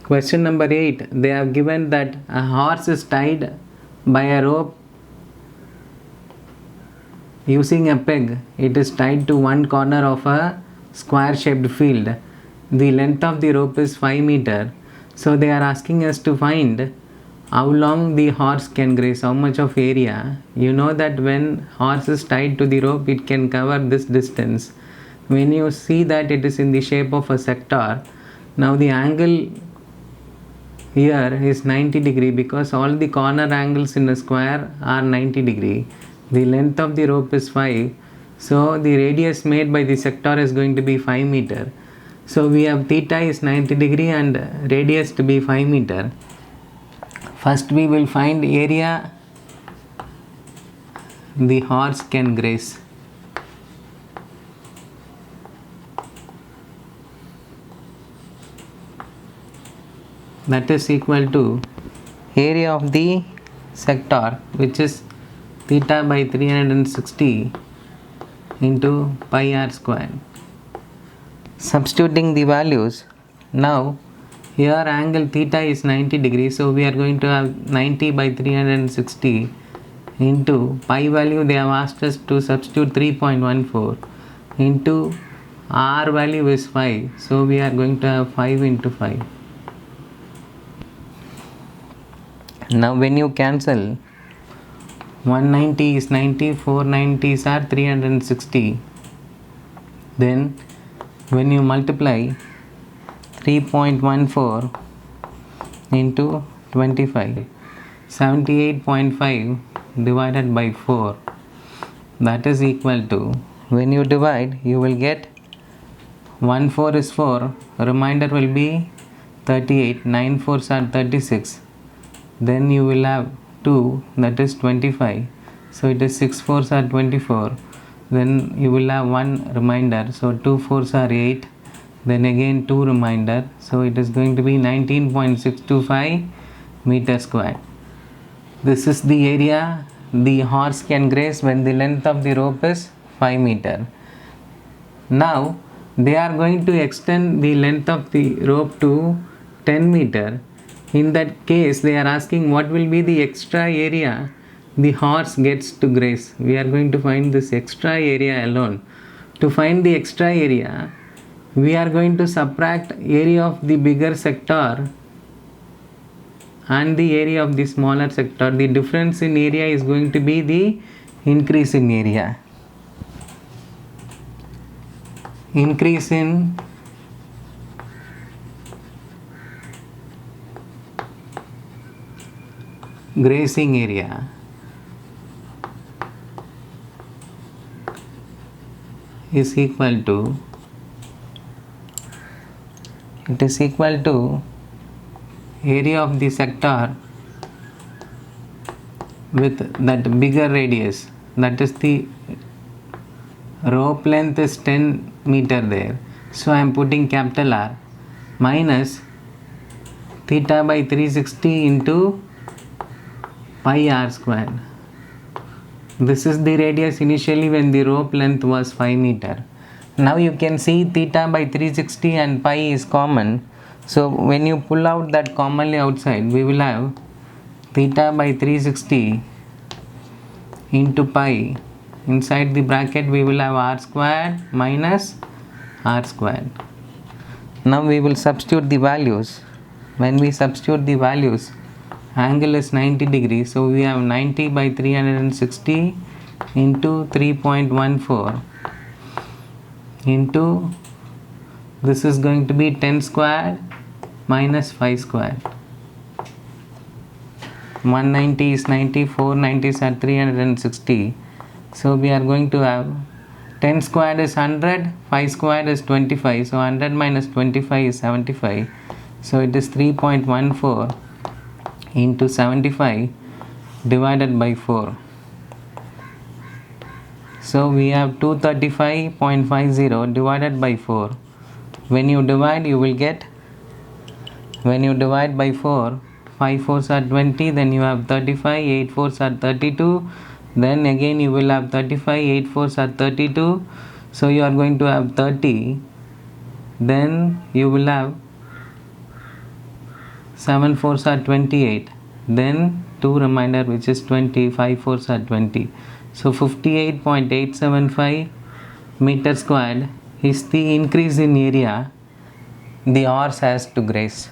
Question number 8. They have given that a horse is tied by a rope using a peg. It is tied to one corner of a square shaped field. The length of the rope is 5 meter. So they are asking us to find how long the horse can graze, how much of area. You know that when horse is tied to the rope, it can cover this distance. When you see that it is in the shape of a sector, now the angle here is 90 degree because all the corner angles in a square are 90 degree. The length of the rope is 5, so the radius made by the sector is going to be 5 meter. So we have theta is 90 degree and radius to be 5 meter. First we will find area the horse can graze. That is equal to area of the sector, which is theta by 360 into pi r square. Substituting the values, now here angle theta is 90 degrees, so we are going to have 90 by 360 into pi value they have asked us to substitute 3.14 into r value is 5, so we are going to have 5 into 5. Now when you cancel, 190 is 90, 490s are 360. Then when you multiply 3.14 into 25, 78.5 divided by 4, that is equal to, when you divide you will get 1 4 is 4, remainder will be 38, 9 4s are 36, then you will have 2, that is 25, so it is 6 4s are 24, then you will have 1 remainder, so 2 4s are 8, then again 2 remainder, so it is going to be 19.625 meter square. This is the area the horse can graze when the length of the rope is 5 meter. Now they are going to extend the length of the rope to 10 meter. In that case they are asking what will be the extra area the horse gets to graze. We are going to find this extra area alone. To find the extra area, we are going to subtract area of the bigger sector and the area of the smaller sector. The difference in area is going to be the increase in area. Increase in grazing area is equal to, it is equal to area of the sector with that bigger radius, that is the rope length is 10 meter there, so I am putting capital R, minus theta by 360 into pi r square. This is the radius initially when the rope length was 5 meter. Now you can see theta by 360 and pi is common, so when you pull out that commonly outside, we will have theta by 360 into pi. Inside the bracket we will have r squared minus r squared. Now we will substitute the values. When we substitute the values, angle is 90 degrees, so we have 90 by 360 into 3.14 into, this is going to be 10 squared minus 5 squared. 190 is 90, 490s are 360, so we are going to have 10 squared is 100, 5 squared is 25, so 100 minus 25 is 75, so it is 3.14 into 75 divided by 4. So we have 235.50 divided by 4. When you divide you will get, when you divide by 4, 5 4s are 20, then you have 35, 8 4s are 32, then again you will have 35, 8 4s are 32, so you are going to have 30, then you will have 7 fours are 28, then 2 remainder which is 20, 5 fours are 20. So 58.875 meter squared is the increase in area the horse has to graze.